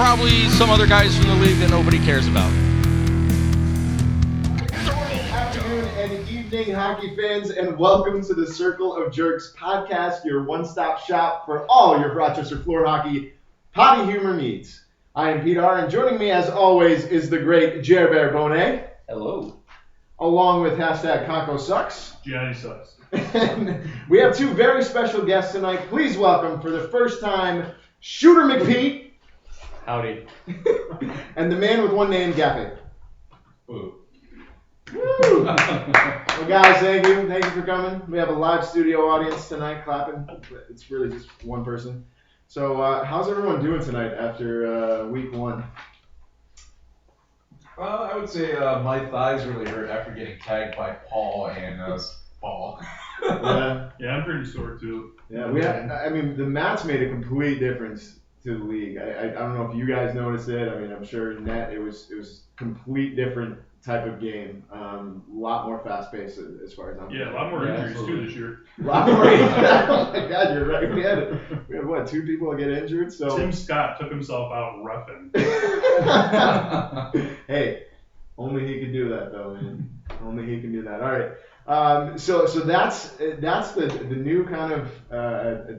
probably some other guys from the league that nobody cares about. Good morning, afternoon, and evening, hockey fans, and welcome to the Circle of Jerks podcast, your one-stop shop for all your Rochester floor hockey potty humor needs. I am Pete R., and joining me, as always, is the great Jerks S14. Hello. Along with hashtag Conco Sucks. Gianni sucks. And we have two very special guests tonight. Please welcome, for the first time, Shooter McPete. Howdy. And the man with one name, Gaffey. Ooh. Woo! Well, guys, thank you. Thank you for coming. We have a live studio audience tonight clapping. It's really just one person. So, how's everyone doing tonight after week one? Well, I would say my thighs really hurt after getting tagged by Paul and Paul. Yeah. Yeah, I'm pretty sore too. Yeah, the mats made a complete difference to the league. I don't know if you guys noticed it. I mean, I'm sure in net it was complete different type of game. A lot more fast paced as far as I'm concerned. Yeah, a lot more injuries too this year. A lot more. Oh my God, you're right. We had what, 2 people get injured? So Tim Scott took himself out roughing. Hey, only he can do that though, man. Only he can do that. All right. So that's the new kind of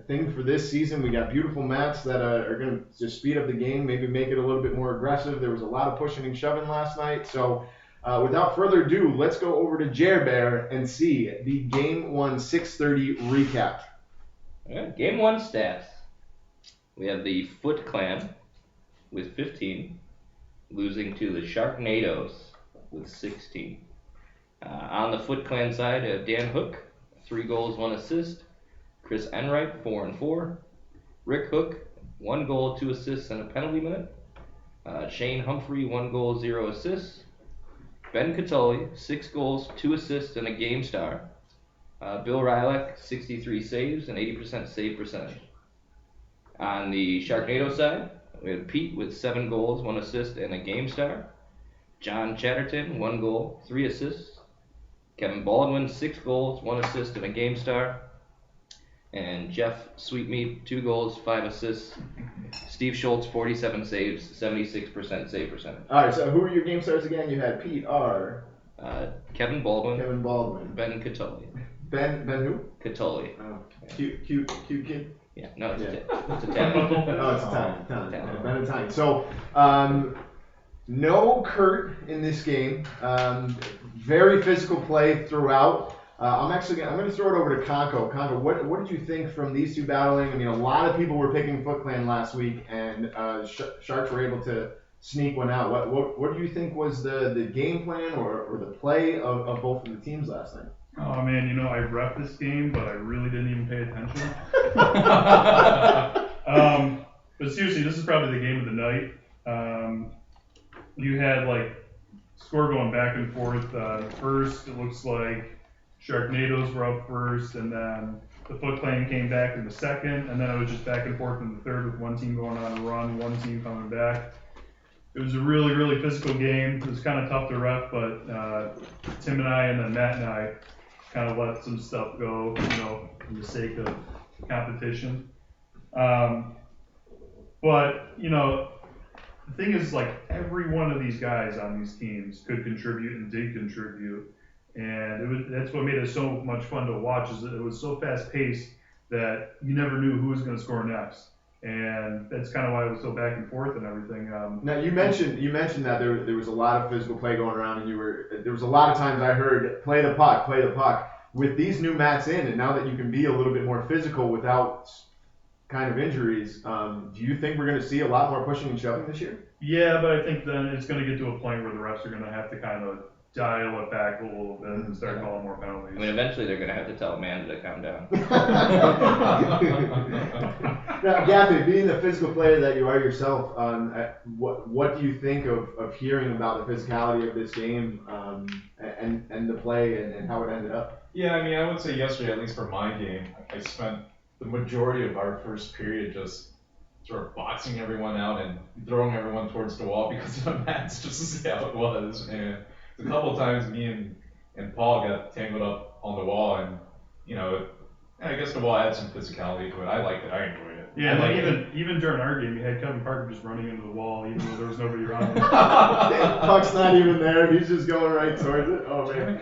thing for this season. We got beautiful mats that are going to just speed up the game, maybe make it a little bit more aggressive. There was a lot of pushing and shoving last night. So without further ado, let's go over to Jerbear and see the Game 1 6:30 recap. Right, Game 1 stats. We have the Foot Clan with 15, losing to the Sharknadoes with 16. On the Foot Clan side, Dan Hook, 3 goals, 1 assist. Chris Enright, 4 and 4. Rick Hook, 1 goal, 2 assists, and a penalty minute. Shane Humphrey, 1 goal, 0 assists. Ben Catulli, 6 goals, 2 assists, and a game star. Bill Rylak, 63 saves and 80% save percentage. On the Sharknado side, we have Pete with 7 goals, 1 assist, and a game star. John Chatterton, 1 goal, 3 assists. Kevin Baldwin, 6 goals, 1 assist, and a game star. And Jeff Sweetmeat, 2 goals, 5 assists. Steve Schultz, 47 saves, 76% save percentage. All right. So who are your game stars again? You had Pete R. Kevin Baldwin. Ben Catulli. Ben who? Catulli. Oh, cute kid. Yeah, no, it's Yeah. it's Italian. Oh, it's Italian. Yeah, Ben Italian. So, no Kurt in this game. Very physical play throughout. I'm going to throw it over to Conco. Conco, what did you think from these two battling? I mean, a lot of people were picking Foot Clan last week, and Sharks were able to sneak one out. What do you think was the game plan or the play of both of the teams last night? Oh man, I ref this game, but I really didn't even pay attention. But seriously, this is probably the game of the night. You had score going back and forth. First, it looks like Sharknadoes were up first, and then the Foot Clan came back in the second, and then it was just back and forth in the third with one team going on a run, one team coming back. It was a really, really physical game. It was kind of tough to ref, but Tim and I, and then Matt and I, kind of let some stuff go, for the sake of competition. But the thing is, every one of these guys on these teams could contribute and did contribute. And that's what made it so much fun to watch, is that it was so fast-paced that you never knew who was going to score next. And that's kind of why it was so back and forth and everything. Now, you mentioned that there was a lot of physical play going around, and there was a lot of times I heard, play the puck. With these new mats in, and now that you can be a little bit more physical without kind of injuries, do you think we're going to see a lot more pushing and shoving this year? Yeah, but I think then it's going to get to a point where the refs are going to have to kind of dial it back a little bit and start calling more penalties. I mean, eventually they're going to have to tell Amanda to calm down. Now, Gaffey, being the physical player that you are yourself, what do you think of hearing about the physicality of this game and the play and how it ended up? Yeah, I mean, I would say yesterday, at least for my game, I spent the majority of our first period just sort of boxing everyone out and throwing everyone towards the wall because of the mats, just to see how it was. And a couple of times, me and Paul got tangled up on the wall, and I guess the wall had some physicality to it. I liked it. I enjoyed it. Yeah, like even during our game, you had Kevin Parker just running into the wall, even though there was nobody around him. Puck's not even there. He's just going right towards it. Oh man.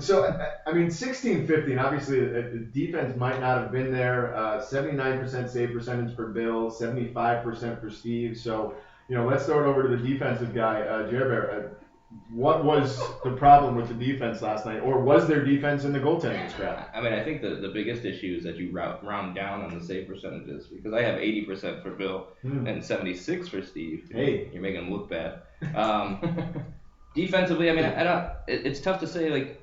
So I mean, 16-15. Obviously, the defense might not have been there. 79% save percentage for Bill, 75% for Steve. So let's throw it over to the defensive guy, Jerbear. What was the problem with the defense last night, or was there defense in the goaltending scrap? I mean, I think the biggest issue is that you round down on the save percentages, because I have 80% for Bill and 76 for Steve. Hey, you're making him look bad. Defensively, I mean, it's tough to say. Like,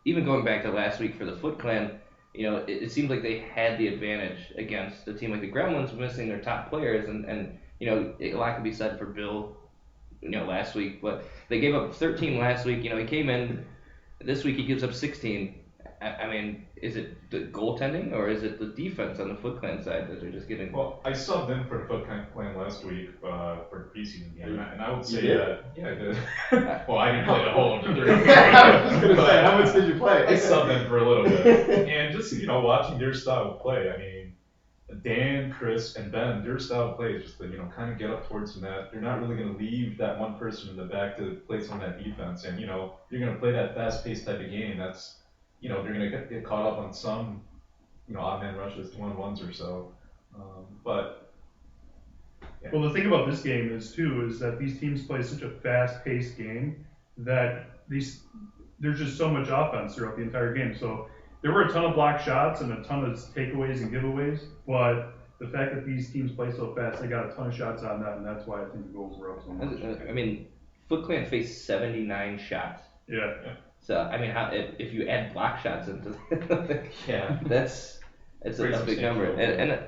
even going back to last week for the Foot Clan, it seems like they had the advantage against a team like the Gremlins, missing their top players, and a lot could be said for Bill. Last week, but they gave up 13 last week. He came in this week, he gives up 16. I mean, is it the goaltending or is it the defense on the Foot Clan side that they're just giving? Well, I subbed in for the Foot Clan last week for the preseason game, and I would say that, yeah, I did. Well, I didn't play the whole of the 30 minutes. I was going to say, how much did you play? I subbed in for a little bit, and just, watching their style of play, I mean, Dan, Chris, and Ben, their style of play is just to, kind of get up towards the net. They're not really going to leave that one person in the back to play some of that defense. And, you're going to play that fast-paced type of game. That's, they're going to get caught up on some, odd man rushes, 2-on-1s or so. But, yeah. Well, the thing about this game is that these teams play such a fast-paced game that there's just so much offense throughout the entire game. So there were a ton of blocked shots and a ton of takeaways and giveaways, but the fact that these teams play so fast, they got a ton of shots on that, and that's why I think the goals were up so much. I mean, Foot Clan faced 79 shots. Yeah. So, I mean, if you add block shots into yeah, it's a big number. And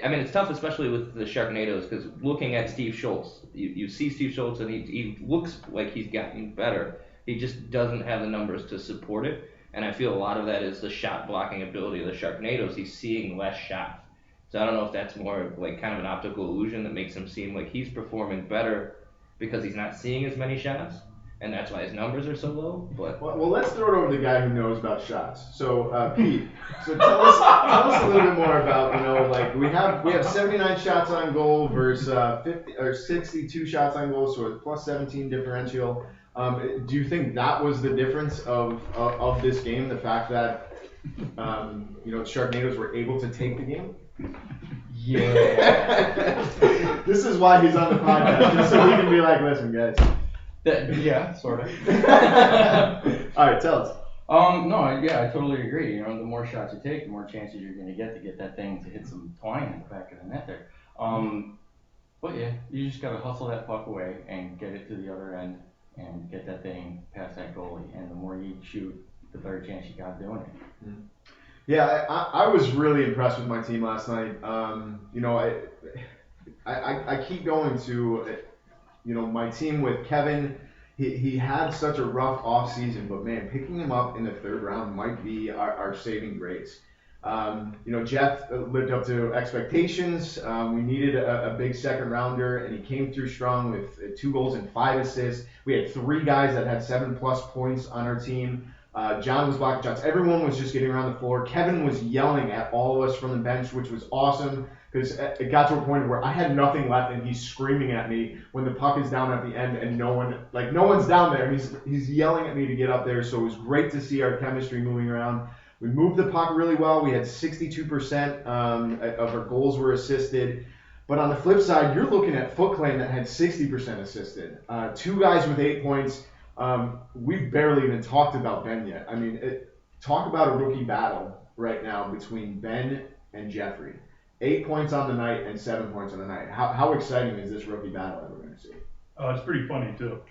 I mean, it's tough, especially with the Sharknadoes, because looking at Steve Schultz, you see Steve Schultz, and he looks like he's gotten better. He just doesn't have the numbers to support it. And I feel a lot of that is the shot blocking ability of the Sharknadoes. He's seeing less shots. So I don't know if that's more like kind of an optical illusion that makes him seem like he's performing better because he's not seeing as many shots, and that's why his numbers are so low. But well, let's throw it over to the guy who knows about shots. So Pete, so tell us a little bit more about like we have 79 shots on goal versus 50 or 62 shots on goal, so it's plus 17 differential. Do you think that was the difference of this game? The fact that Sharknadoes were able to take the game? Yeah. This is why he's on the podcast, just so he can be like, listen, guys. Yeah, sort of. All right, tell us. I totally agree. The more shots you take, the more chances you're going to get that thing to hit some twine in the back of the net there. But yeah, you just got to hustle that puck away and get it to the other end and get that thing past that goalie. And the more you shoot, the better chance you got doing it. Mm-hmm. Yeah, I was really impressed with my team last night. I keep going to, my team with Kevin. He had such a rough off season, but man, picking him up in the third round might be our saving grace. Jeff lived up to expectations. We needed a big second rounder, and he came through strong with 2 goals and 5 assists. We had 3 guys that had 7+ points on our team. John was blocking shots. Everyone was just getting around the floor. Kevin was yelling at all of us from the bench, which was awesome because it got to a point where I had nothing left, and he's screaming at me when the puck is down at the end and no one's down there. He's yelling at me to get up there. So it was great to see our chemistry moving around. We moved the puck really well. We had 62% of our goals were assisted. But on the flip side, you're looking at Foot Clan that had 60% assisted. 2 guys with 8 points. We've barely even talked about Ben yet. I mean, talk about a rookie battle right now between Ben and Jeffrey. 8 points on the night and 7 points on the night. How exciting is this rookie battle that we're going to see? It's pretty funny, too.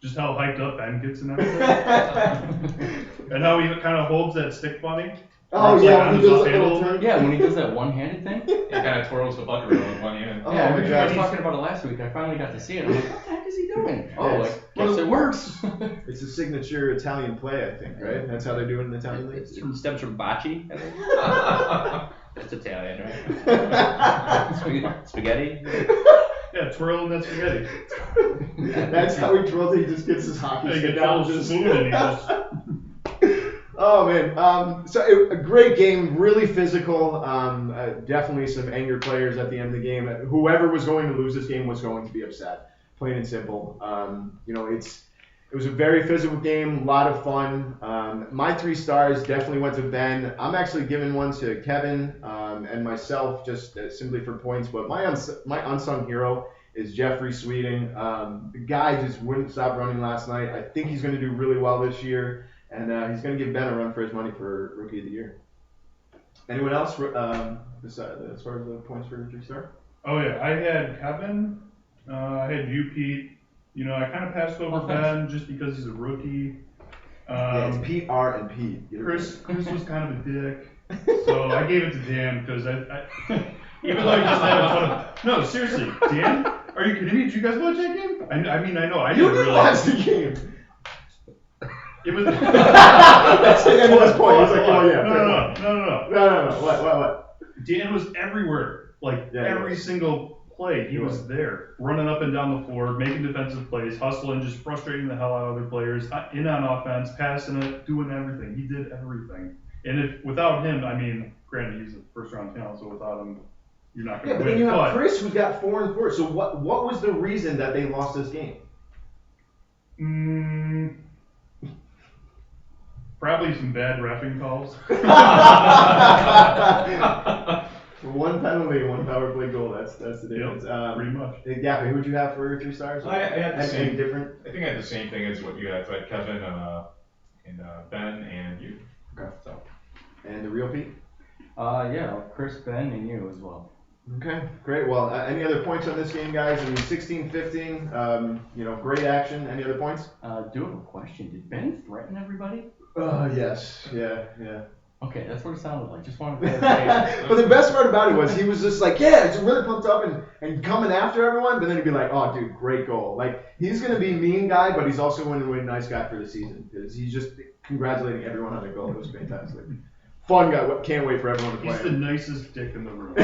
Just how hyped up Ben gets and everything. And how he kind of holds that stick funny. Oh, yeah, when he does that little turn. Yeah, when he does that one-handed thing. It kind of twirls the puck around with one hand. Oh, yeah, my I God. was talking about it last week. I finally got to see it. I'm like, what the heck is he doing? Oh, Yeah, like, guess it works. It's a signature Italian play, I think, right? That's how they do it in the Italian league. it stems from bocce. I think. That's Italian, right? Spaghetti. Yeah, twirling that spaghetti. That's how he twirls it. He just gets his hockey Yeah, he stick gets out. all Just... smooth and he just... Oh man, a great game, really physical. Definitely some angry players at the end of the game. Whoever was going to lose this game was going to be upset, plain and simple. It was a very physical game, a lot of fun. My 3 stars definitely went to Ben. I'm actually giving one to Kevin and myself, just simply for points. But my unsung hero is Jeffrey Sweeting. The guy just wouldn't stop running last night. I think he's going to do really well this year. And he's going to give Ben a run for his money for Rookie of the Year. Anyone else as far as the points for 3-star? Oh yeah, I had Kevin. I had you, Pete. You know, I kind of passed over Ben just because he's a rookie. Yeah, it's Pete R and Pete. Chris was kind of a dick, so I gave it to Dan because I even though he doesn't have a ton of. No, seriously, Dan, are you kidding me? Did you guys watch that game? I mean, I know I didn't really. Watch the game. It was. That's the end of this point. He's like, oh yeah. No. What? Dan was everywhere. Like every single play, he was there, running up and down the floor, making defensive plays, hustling, just frustrating the hell out of other players, in on offense, passing it, doing everything. He did everything. And without him, I mean, granted he's a first round talent, so without him, you're not going to win. But then you have Chris, who's got 4 and 4. So what was the reason that they lost this game? Probably some bad reffing calls. One penalty, 1 power play goal. That's the difference. Pretty much. Yeah, who'd you have for 3 stars? I had the same. Different. I think I had the same thing as what you had. So I had Kevin and Ben and you. Okay. So. And the real Pete? Yeah, Chris, Ben, and you as well. Okay, great. Well, any other points on this game, guys? I mean, 16-15. Great action. Any other points? Do have a question. Did Ben threaten everybody? Yes. Yeah. Okay, that's what it sounded like. Just wanted to But the best part about it was he was just like, yeah, just really pumped up and coming after everyone, but then he'd be like, oh, dude, great goal. Like, he's going to be mean guy, but he's also going to be a nice guy for the season because he's just congratulating everyone on their goal. It was fantastic. Fun guy. Can't wait for everyone to play. He's the nicest dick in the room.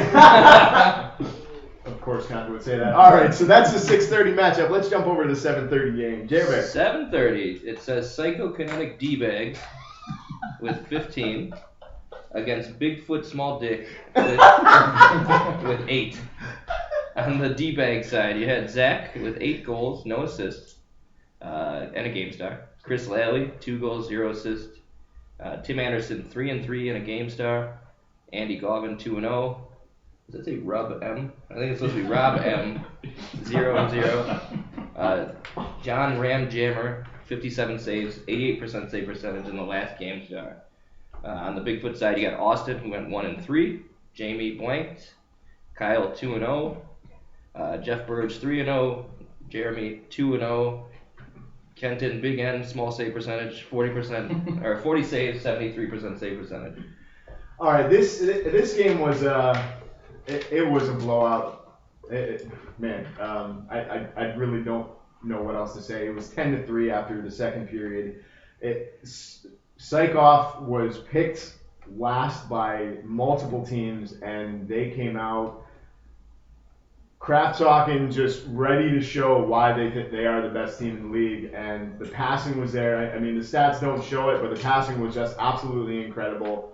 Of course, Conte would say that. All right, so that's the 6:30 matchup. Let's jump over to the 7:30 game. J-Bear. 7:30. It says Psychokinetic D-Bag with 15 against Bigfoot Small Dick with 8. On the D-Bag side, you had Zach with 8 goals, no assists, and a game star. Chris Lally, 2 goals, 0 assists. Tim Anderson, 3 and 3 and a game star. Andy Goggin, 2 and 0. Does that say Rob M? I think it's supposed to be Rob M. 0 and 0. John Ramjammer, 57 saves, 88% save percentage in the last game star. On the Bigfoot side, you got Austin, who went 1 and 3. Jamie blanked. Kyle, 2 and 0. Jeff Burge, 3 and 0. Jeremy, 2 and 0. Kenton, big N, small save percentage, 40% or 40 saves, 73% save percentage. All right, this game was it was a blowout. I really don't know what else to say. It was 10-3 after the second period. Psychoff was picked last by multiple teams, and they came out crap talking, just ready to show why they think they are the best team in the league. And the passing was there. I mean, the stats don't show it, but the passing was just absolutely incredible.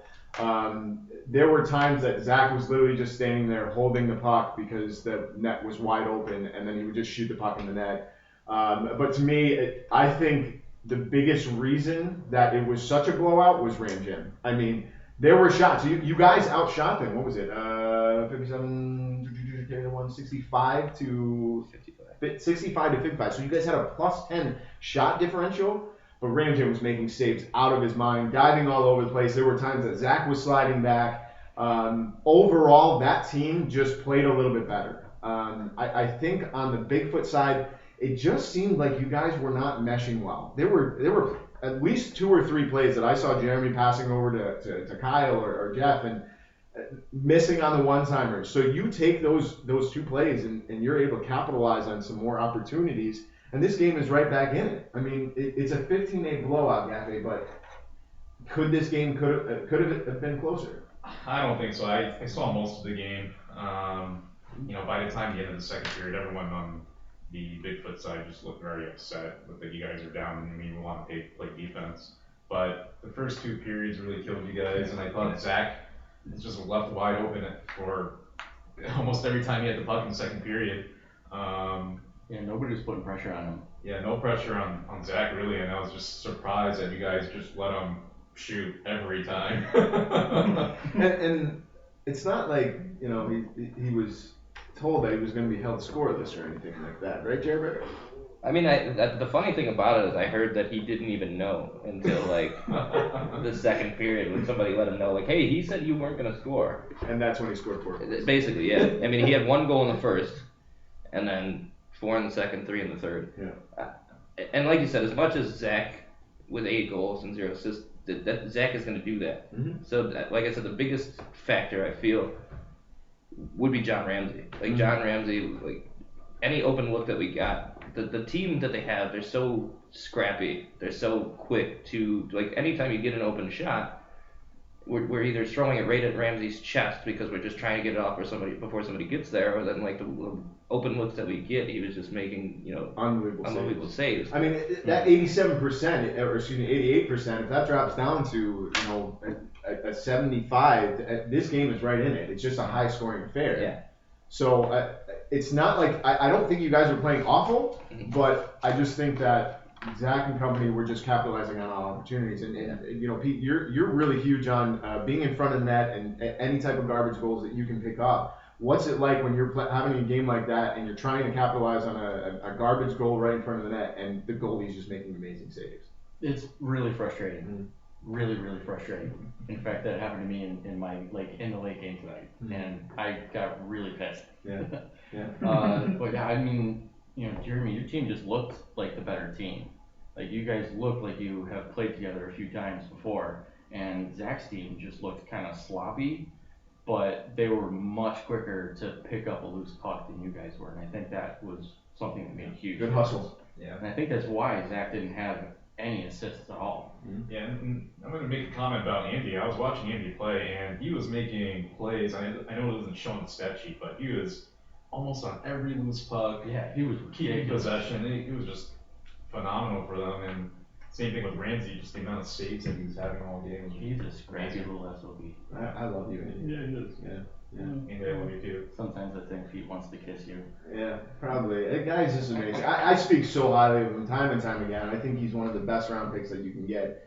There were times that Zach was literally just standing there holding the puck because the net was wide open, and then he would just shoot the puck in the net. But to me, I think the biggest reason that it was such a blowout was Ram Jim. I mean, there were shots. You guys outshot them. What was it? 65 to 55. So you guys had a +10 shot differential. But Ramjam was making saves out of his mind, diving all over the place. There were times that Zach was sliding back. Overall, that team just played a little bit better. I think on the Bigfoot side, it just seemed like you guys were not meshing well. There were at least 2 or 3 plays that I saw Jeremy passing over to Kyle or Jeff and missing on the one-timers. So you take those 2 plays and you're able to capitalize on some more opportunities. And this game is right back in it. I mean, it's a 15-8 blowout, Gaffey, but could this game could have been closer? I don't think so. I saw most of the game. By the time the end of the second period, everyone on the Bigfoot side just looked very upset. Looked like you guys are down and you want to play defense. but the first 2 periods really killed you guys, and I thought Zach was just left wide open for almost every time he had the puck in the second period. Yeah, nobody was putting pressure on him. Yeah, no pressure on Zach really, and I was just surprised that you guys just let him shoot every time. And it's not like, you know, he was told that he was going to be held scoreless or anything like that, right, Jared? I mean, the funny thing about it is I heard that he didn't even know until like the second period when somebody let him know, like, hey, he said you weren't going to score. And that's when he scored 4 goals. Basically, yeah. I mean, he had 1 goal in the first, and then 4 in the second, 3 in the third. Yeah. And like you said, as much as Zach with 8 goals and 0 assists, that Zach is going to do that. Mm-hmm. So, like I said, the biggest factor I feel would be John Ramsey. Like John Ramsey, like any open look that we got. The team that they have, they're so scrappy. They're so quick to, like, anytime you get an open shot, we're either throwing it right at Ramsey's chest because we're just trying to get it off before somebody gets there, or then, like, the open looks that we get, he was just making, you know, unbelievable saves. I mean, that 87%, or excuse me, 88%, if that drops down to, you know, a 75, this game is right in it. It's just a high-scoring affair. Yeah. So it's not like I don't think you guys are playing awful, but I just think that Zach and company were just capitalizing on all opportunities. And you know, Pete, you're really huge on being in front of the net and any type of garbage goals that you can pick up. What's it like when you're having a game like that and you're trying to capitalize on a garbage goal right in front of the net and the goalie's just making amazing saves? It's really frustrating. Really, really frustrating. In fact, that happened to me in the late game tonight, and I got really pissed. Yeah. But yeah, I mean, you know, Jeremy, your team just looked like the better team. Like, you guys looked like you have played together a few times before, and Zach's team just looked kind of sloppy, but they were much quicker to pick up a loose puck than you guys were, and I think that was something that made a huge Good hustle. Yeah. And I think that's why Zach didn't have any assists at all. Yeah, and I'm going to make a comment about Andy. I was watching Andy play, and he was making plays. I know it wasn't showing the stat sheet, but he was almost on every loose puck. Yeah, he was Keeping possession. He was just phenomenal for them. And same thing with Ramsey, just the amount of saves that he was having all game. He's a scrappy little SOB. I love you, Andy. Yeah, he is. And I love you too. Sometimes I think Pete wants to kiss you. Yeah, probably. That guy's just amazing. I speak so highly of him time and time again. I think he's one of the best round picks that you can get.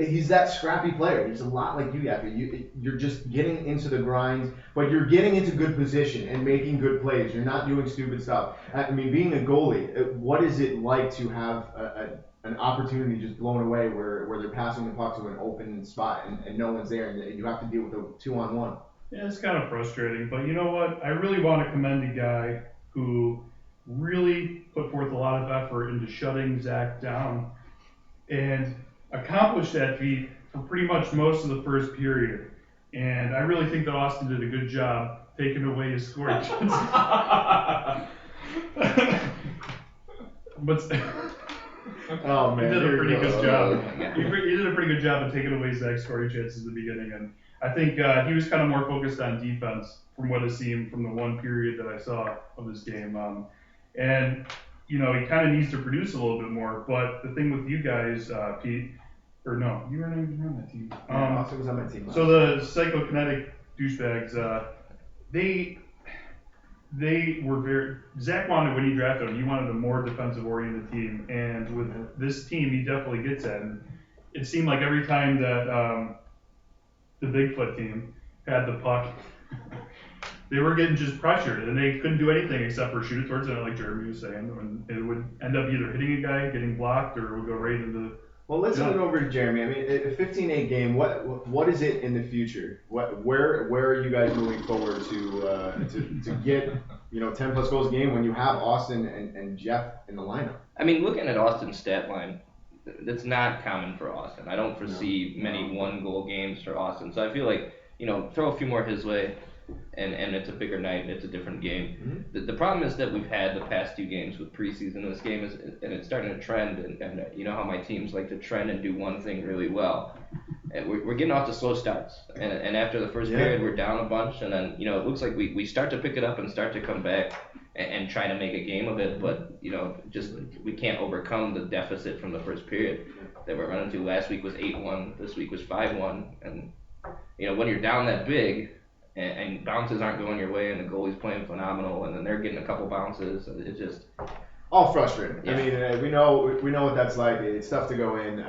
He's that scrappy player. He's a lot like you, Yappy. You're just getting into the grind, but you're getting into good position and making good plays. You're not doing stupid stuff. I mean, being a goalie, what is it like to have an opportunity just blown away where they're passing the puck to an open spot and no one's there and you have to deal with a 2-on-1? Yeah, it's kind of frustrating, but you know what? I really want to commend a guy who really put forth a lot of effort into shutting Zach down and accomplished that feat for pretty much most of the first period. And I really think that Austin did a good job taking away his scoring chances. But Oh man, he did a pretty good job. Yeah. He did a pretty good job of taking away Zach's scoring chances at the beginning, and I think he was kind of more focused on defense from what it seemed from the one period that I saw of this game. And you know, he kind of needs to produce a little bit more. But the thing with you guys, Pete, or no, you weren't even on that team. Austin was on my team. So the psychokinetic douchebags, they were very. Zach wanted, when he drafted him, he wanted a more defensive-oriented team, and with this team, he definitely gets that. And it seemed like every time that the Bigfoot team had the puck, they were getting just pressured, and they couldn't do anything except for shoot it towards the net, like Jeremy was saying, and it would end up either hitting a guy, getting blocked, or it would go right into. Well, let's move over to Jeremy. I mean, a 15-8 game. What is it in the future? Where are you guys moving forward to get 10 plus goals a game when you have Austin and Jeff in the lineup? I mean, looking at Austin's stat line, that's not common for Austin. I don't foresee many one-goal games for Austin. So I feel like, throw a few more his way, and it's a bigger night, and it's a different game. Mm-hmm. The problem is that we've had the past 2 games with preseason. This game is, and it's starting to trend, and you know how my teams like to trend and do one thing really well. And we're getting off to slow starts, and after the first period we're down a bunch, and then it looks like we start to pick it up and start to come back and try to make a game of it, but just we can't overcome the deficit from the first period that we're running to. Last week was 8-1, this week was 5-1, and when you're down that big and bounces aren't going your way and the goalie's playing phenomenal and then they're getting a couple bounces, it's just all frustrating. Yeah. I mean, we know what that's like. It's tough to go in.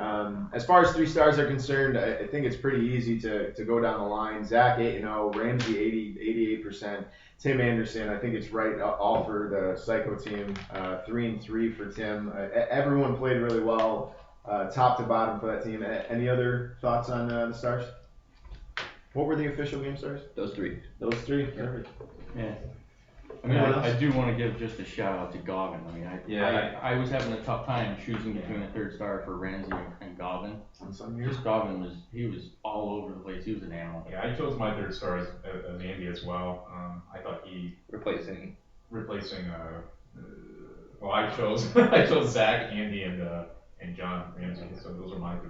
As far as 3 stars are concerned, I think it's pretty easy to go down the line. Zach 8-0, Ramsey 88%, Tim Anderson. I think it's right all for the Psycho team. 3-3 for Tim. Everyone played really well, top to bottom for that team. Any other thoughts on the stars? What were the official game stars? those three. Those 3. Perfect. Yeah. I mean, I do want to give just a shout out to Goggin. I mean, I was having a tough time choosing between a 3rd star for Ramsey and Goggin. On some years. Just Goggin was all over the place. He was an animal. Yeah, I chose my 3rd star as Andy as well. I thought he Replacing. Well, I chose Zach, Andy, and John Ramsey. So those are my 3.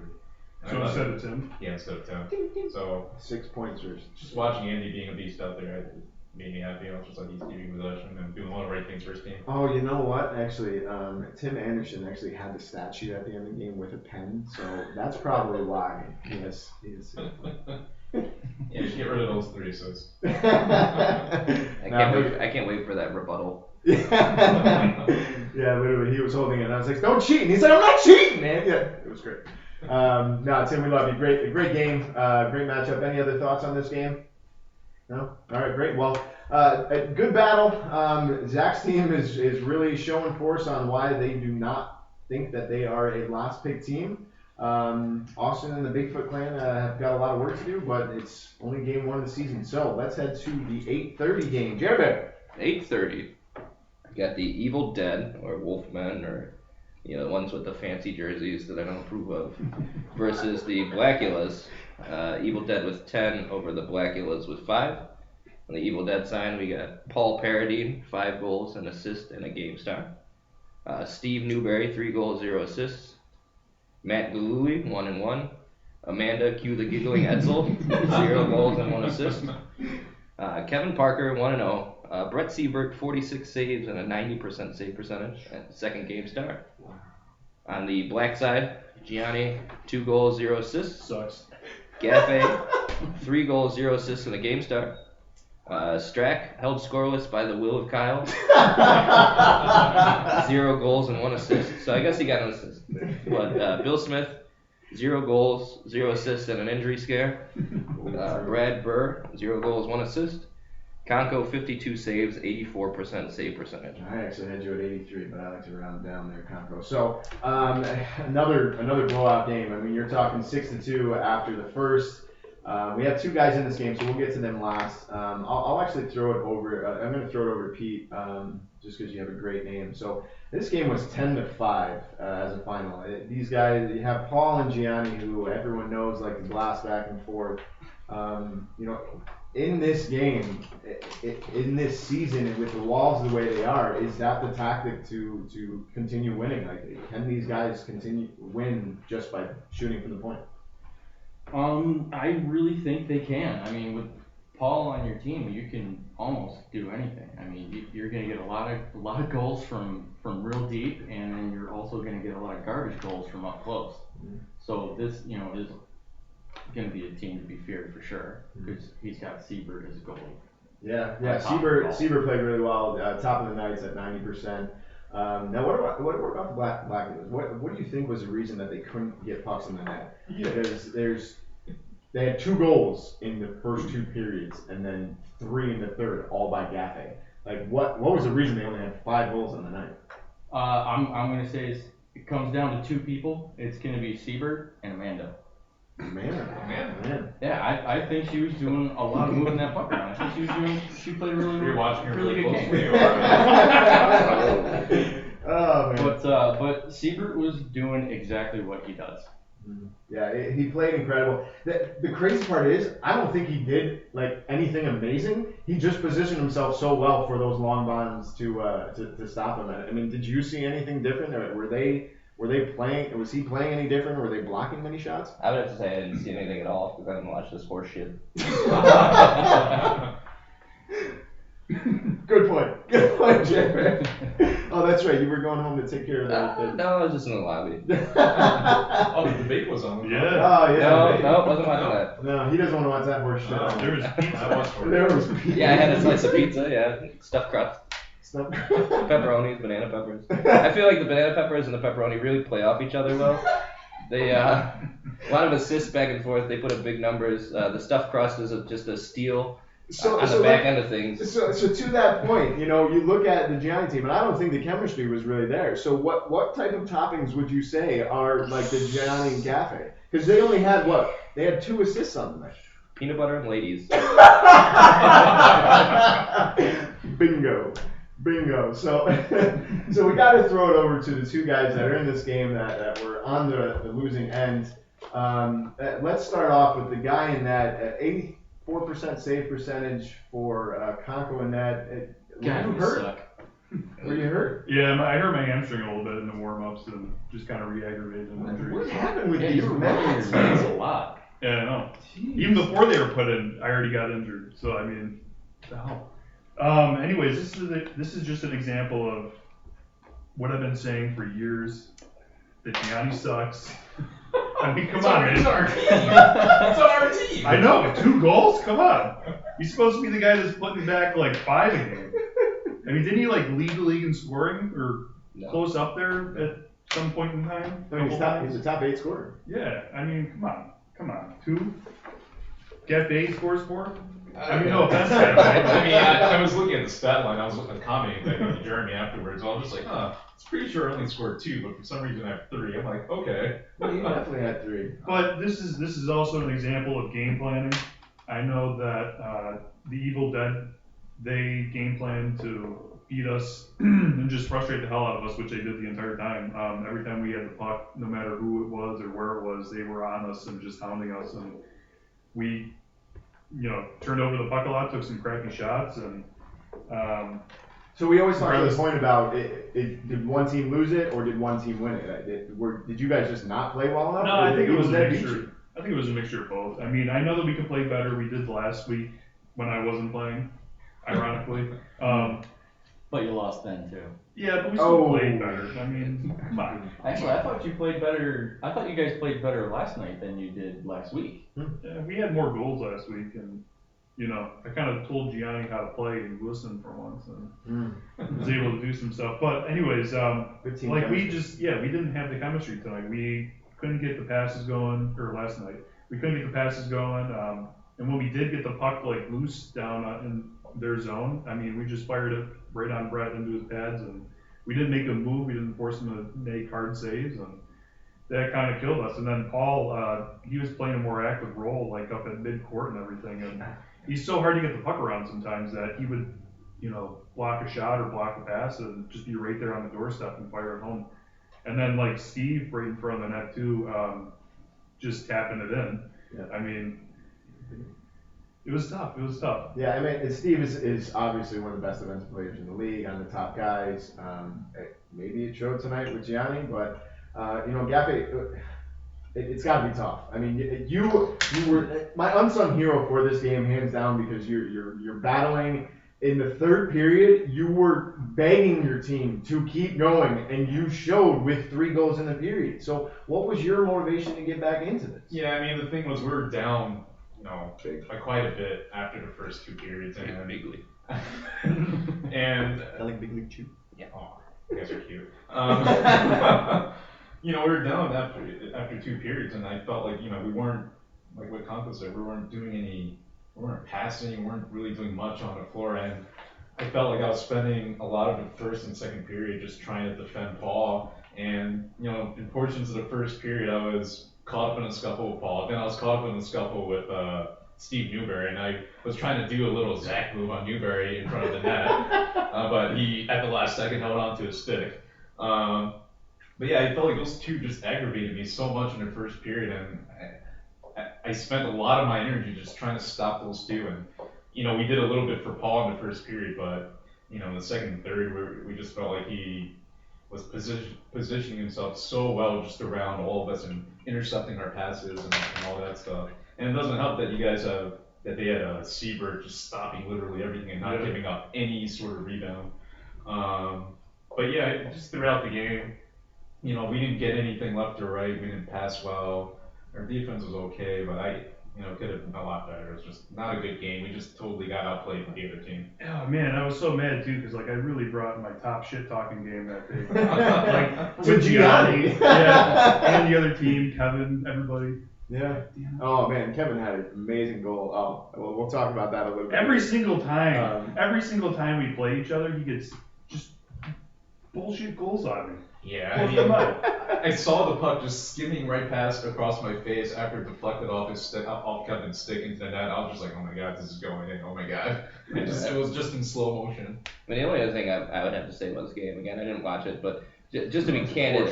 And So I thought- instead of Tim? Yeah, instead of Tim. So 6 points or just watching Andy being a beast out there, it made me happy. I was just like, he's keeping possession and doing all the right things for his team. Oh, you know what? Actually, Tim Anderson actually had the stat sheet at the end of the game with a pen, so that's probably why he has. Yeah, just get rid of those 3. So it's I can't wait for that rebuttal. Yeah, literally, he was holding it, and I was like, "Don't cheat!" And he's like, "I'm not cheating, man." Yeah, it was great. No, Tim, we love you. Great game, great matchup. Any other thoughts on this game? No? All right, great. Well, a good battle. Zach's team is really showing force on why they do not think that they are a last pick team. Austin and the Bigfoot clan have got a lot of work to do, but it's only game 1 of the season. So let's head to the 8:30 game. Jeremy. 8:30. Got the Evil Dead, or Wolfmen, or the ones with the fancy jerseys that I don't approve of, versus the Blackulas. Evil Dead with 10 over the Blackulas with 5. On the Evil Dead side, we got Paul Paradine, 5 goals, an assist, and a game star. Steve Newberry, 3 goals, 0 assists. Matt Galuli, 1-1. Amanda Q the Giggling Edsel, 0 goals and 1 assist. Kevin Parker, 1-0. Brett Siebert, 46 saves and a 90% save percentage, and 2nd game star. On the black side, Gianni, 2 goals, 0 assists. Sucks. Gaffey, 3 goals, 0 assists, and a game star. Strack, held scoreless by the will of Kyle. 0 goals and 1 assist. So I guess he got an assist. But Bill Smith, 0 goals, 0 assists, and an injury scare. Brad Burr, 0 goals, 1 assist. Conco, 52 saves, 84% save percentage. I actually had you at 83, but I like to round down there, Conco. So another blowout game. I mean, you're talking 6-2 after the first. We have 2 guys in this game, so we'll get to them last. I'll actually throw it over. I'm going to throw it over to Pete, just because you have a great name. So this game was 10-5 as a final. These guys, you have Paul and Gianni, who everyone knows like to blast back and forth. In this game, in this season, and with the walls the way they are, is that the tactic to continue winning? Like, can these guys win just by shooting from the point? I really think they can. I mean, with Paul on your team, you can almost do anything. I mean, you're going to get a lot of goals from real deep, and then you're also going to get a lot of garbage goals from up close. Mm-hmm. So this, is going to be a team to be feared for sure, because he's got Siebert as a goalie. Yeah. Siebert played really well. Top of the Knights at 90%. Now, what about the Blackulas? What do you think was the reason that they couldn't get pucks in the net? Because they had 2 goals in the first 2 periods, and then 3 in the third, all by Gaffey. Like, what was the reason they only had 5 goals on the night? I'm going to say it comes down to 2 people. It's going to be Siebert and Amanda. Man. Yeah, I think she was doing a lot of moving that puck around. I think she played a really good game. Oh man. But Siebert was doing exactly what he does. Yeah, he played incredible. The crazy part is, I don't think he did like anything amazing. He just positioned himself so well for those long bonds to stop him. I mean, did you see anything different? Were Were they playing? Was he playing any different? Were they blocking many shots? I would have to say I didn't see anything at all because I didn't watch this horse shit. Good point. Good point, Jay. Oh, that's right. You were going home to take care of that. No, I was just in the lobby. Oh, the debate was on. Yeah. Oh, yeah. No, wasn't watching that. No, he doesn't want to watch that horse shit. There was I watched for There was pizza. Yeah, I had a slice of pizza, yeah, stuffed crust, Stuff. pepperonis, banana peppers. I feel like the banana peppers and the pepperoni really play off each other well. They, a lot of assists back and forth, they put up big numbers. The stuffed crust is just a steal on the back end of things. So to that point, you look at the Gianni team, and I don't think the chemistry was really there. So what type of toppings would you say are like the Gianni and Cafe? Because they only had what? They had 2 assists on the night. Peanut butter and ladies. Bingo. So we got to throw it over to the 2 guys that are in this game that were on the losing end. Let's start off with the guy in that 84% save percentage for Conco and that. God, you you hurt? suck. Were you hurt? Yeah, I hurt my hamstring a little bit in the warm-ups and just kind of re-aggravated an injury. What happened with Yeah, these you remember your mats? legs a lot. Yeah, I know. Even before they were put in, I already got injured. So I mean, the hell. Anyways, this is just an example of what I've been saying for years. That Gianni sucks. I mean, come on, man. It's our team. It's our team. I know, 2 goals? Come on. He's supposed to be the guy that's putting back like 5 a game. I mean, didn't he like lead the league in scoring or close up there at some point in time? I mean, he's a top 8 scorer. Yeah, I mean, come on, 2. Cafe scores 4. I mean, no offense, Cafe. I mean, I was looking at the stat line. I was commenting to Jeremy afterwards. I was just like, it's pretty sure I only scored 2, but for some reason I have 3. I'm like, okay. Well, you definitely had 3. But this is also an example of game planning. I know that the Evil Dead, they game plan to beat us and just frustrate the hell out of us, which they did the entire time. Every time we had the puck, no matter who it was or where it was, they were on us and just hounding us. And we, turned over the puck a lot, took some crappy shots, and So we always talk to the point about did one team lose it or did one team win it? Did you guys just not play well enough? no, I think it was a that mixture. I think it was a mixture of both. I mean, I know that we could play better. We did last week when I wasn't playing, ironically. But you lost then too. Yeah, but we still played better. I mean, come on. Actually, I thought you played better. I thought you guys played better last night than you did last week. Yeah, we had more goals last week, and I kind of told Gianni how to play and listened for once, and was able to do some stuff. But anyways, like we didn't have the chemistry tonight. We couldn't get the passes going, or last night we couldn't get the passes going. And when we did get the puck like loose down in their zone, I mean, we just fired it right on Brett into his pads, and we didn't make a move. We didn't force him to make hard saves, and that kind of killed us. And then Paul, he was playing a more active role, like up at mid-court and everything. And he's so hard to get the puck around sometimes that he would, block a shot or block a pass and just be right there on the doorstep and fire it home. And then like Steve right in front of the net too, just tapping it in. Yeah. I mean, it was tough. Yeah, I mean, Steve is obviously one of the best defensive players in the league, on the top guys. Maybe it showed tonight with Gianni, but Gaffey, it's got to be tough. I mean, you were my unsung hero for this game, hands down, because you're battling. In the third period, you were begging your team to keep going, and you showed with 3 goals in the period. So, what was your motivation to get back into this? Yeah, I mean, the thing was we were down, by quite a bit after the first 2 periods. And Big league. and I like big league too. yeah, you guys are cute. We were down after 2 periods, and I felt like we weren't, like what Conco said, we weren't passing, we weren't really doing much on the floor, and I felt like I was spending a lot of the first and second period just trying to defend Paul. And in portions of the first period, I was caught up in a scuffle with Paul. Then I was caught up in a scuffle with Steve Newberry, and I was trying to do a little Zach move on Newberry in front of the net, but he at the last second held on to his stick. But yeah, I felt like those 2 just aggravated me so much in the first period, and I spent a lot of my energy just trying to stop those 2. And we did a little bit for Paul in the first period, but in the second and third, we just felt like he was positioning himself so well just around all of us and intercepting our passes and all that stuff. And it doesn't help that you guys have that they had a Siebert just stopping literally everything and not giving up any sort of rebound. But yeah, just throughout the game, we didn't get anything left or right. We didn't pass well. Our defense was okay, but could have been a lot better. It was just not a good game. We just totally got outplayed by the other team. Oh man, I was so mad too because I really brought my top shit talking game that day. With Gianni. And the other team, Kevin, everybody. Yeah. Oh man, Kevin had an amazing goal. Oh, well, we'll talk about that a little bit. Every single time we play each other, he gets just bullshit goals on me. Yeah, I saw the puck just skimming right past across my face after it deflected off Kevin's stick into the net. I was just like, oh my god, this is going in. Oh my god. It was just in slow motion. But the only other thing I would have to say about this game, again, I didn't watch it, but just to be candid,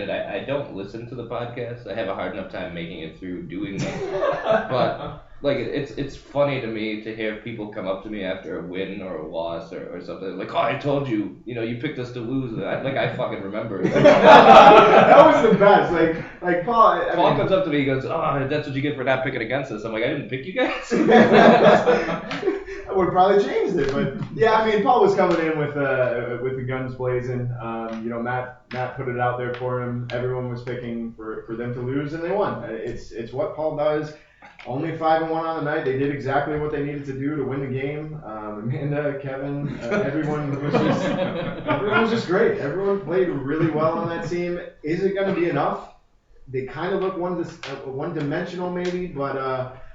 I don't listen to the podcast. I have a hard enough time making it through doing them. But it's funny to me to hear people come up to me after a win or a loss or something like, oh, I told you, you picked us to lose. I fucking remember. That was the best. Like Paul. Paul comes up to me, he goes, oh, that's what you get for not picking against us. I'm like, I didn't pick you guys. I would have probably changed it, but yeah, Paul was coming in with the guns blazing. Matt put it out there for him. Everyone was picking for them to lose, and they won. It's what Paul does. Only 5-1 on the night. They did exactly what they needed to do to win the game. Amanda, Kevin, everyone was just great. Everyone played really well on that team. Is it going to be enough? They kind of look one-dimensional maybe, but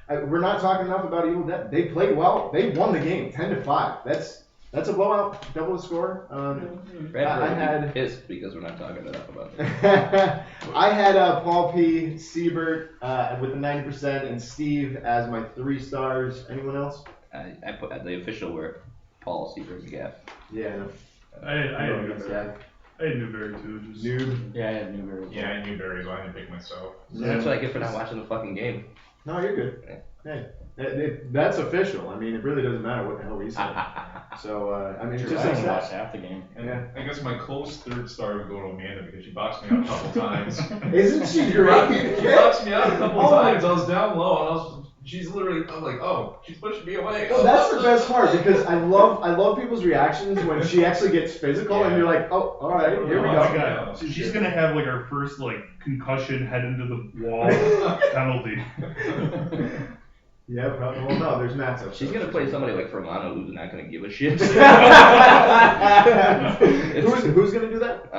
we're not talking enough about Evil Dead. They played well. They won the game 10-5. That's a blowout, double the score. I had pissed because we're not talking enough about that. I had Paul P. Siebert with the 90% and Steve as my 3 stars. Anyone else? I put the official were Paul Siebert Gaff. Yeah. No. I had Newberry too. Noob. Yeah, I had Newberry. Yeah, I knew Barry, so I didn't pick myself. So that's what I get for not watching the fucking game. No, you're good. Hey, that's official. It really doesn't matter what the hell we say. So, it's just I like only watched that. half the game. And I guess my close third star would go to Amanda because she boxed me out a couple times. Isn't she She great? boxed me out a couple times. I was down low and she's literally, I'm like, oh, she's pushing me away. Well, that's the best part because I love people's reactions when she actually gets physical and you're like, oh, all right, here we Oh go. my God. She's gonna have our first concussion head into the wall penalty. Yeah, probably. Well, no, there's matchups. She's gonna play somebody like Fermano who's not gonna give a shit. Who's gonna do that?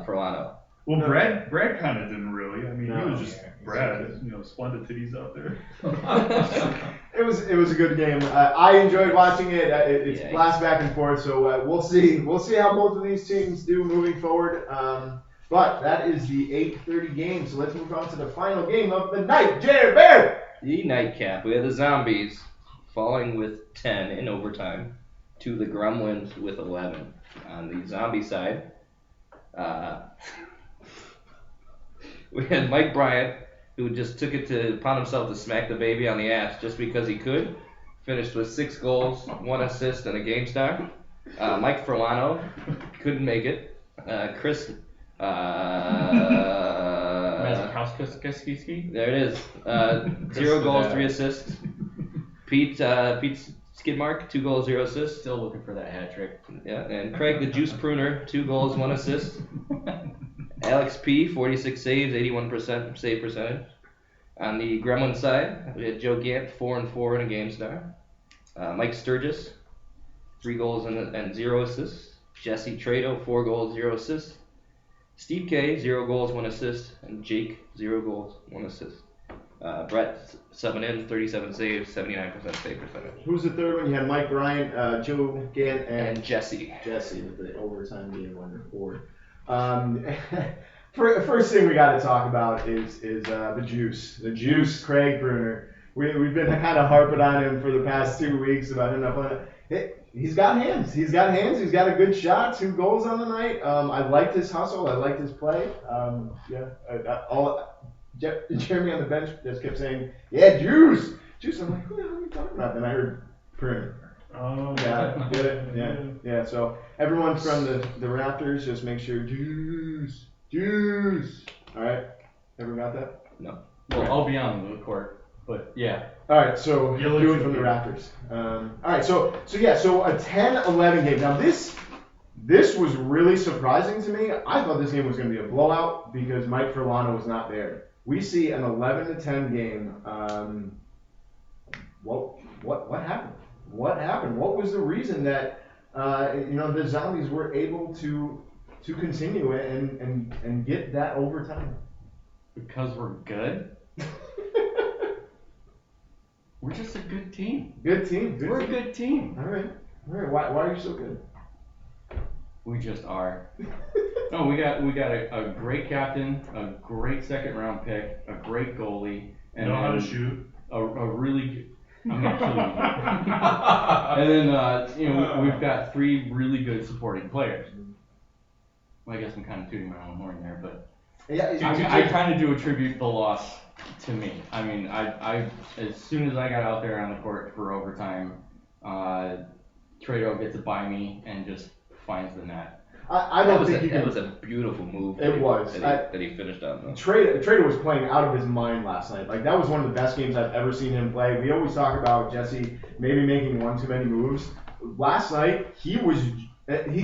Fermano. Well, No. Brad kind of didn't really. No. He was just Brad. Splendid titties out there. It was a good game. I enjoyed watching it. It's Yeah. blast back and forth. So we'll see how both of these teams do moving forward. But that is the 8:30 game. So let's move on to the final game of the night. Jared Bear. The nightcap. We had the Zombies falling with 10 in overtime to the Gremlins with 11. On the Zombie side, we had Mike Bryant, who just took it upon himself to smack the baby on the ass just because he could. Finished with 6 goals, 1 assist, and a game star. Mike Ferlano couldn't make it. Chris. There it is. 0 goals, 3 assists. Pete Skidmark, 2 goals, 0 assists. Still looking for that hat trick. Yeah, and Craig the Juice Pruner, 2 goals, 1 assist. Alex P, 46 saves, 81% save percentage. On the Gremlin side, we had Joe Gant, 4-4 and a game star. Mike Sturgis, 3 goals and 0 assists. Jesse Trado, 4 goals, 0 assists. Steve K, 0 goals, 1 assist. And Jake, 0 goals, 1 assist. Brett, subbing in, 37 saves, 79% save percentage. Who's the third one? You had Mike Bryant, Joe Gant, And Jesse. Jesse with the overtime game winner for. First thing we got to talk about is the juice, Craig Bruner. We've been kind of harping on him for the past 2 weeks about him not playing. He's got hands. He's got a good shot. 2 goals on the night. I liked his hustle. I liked his play. Jeremy on the bench just kept saying, "Yeah, juice." I'm like, who the hell are you talking about? Then I heard Bruner. Oh, Yeah, get it? Yeah. So everyone from the Raptors, just make sure juice. All right, everyone got that? No. Well, I'll be on the court, but yeah. All right, so Yellow do it from the Jacket. Raptors. All right, so a 10-11 game. Now this was really surprising to me. I thought this game was going to be a blowout because Mike Furlano was not there. We see an 11-10 game. What happened? What happened? What was the reason that the Zombies were able to continue it and get that overtime? Because we're good. We're just a good team. Good team. We're a good team. All right. Why are you so good? We just are. No, we got a great captain, a great second round pick, a great goalie, and know how to then shoot. a really good. I'm not shooting. And then we've got 3 really good supporting players. Well, I guess I'm kind of tooting my own horn there, but Yeah. I kind of do attribute the loss to me. I mean, I as soon as I got out there on the court for overtime, Trado gets it by me and just finds the net. I don't think you that can. was a beautiful move. It was. that he finished on. Though. Trader was playing out of his mind last night. Like that was one of the best games I've ever seen him play. We always talk about Jesse maybe making one too many moves. Last night he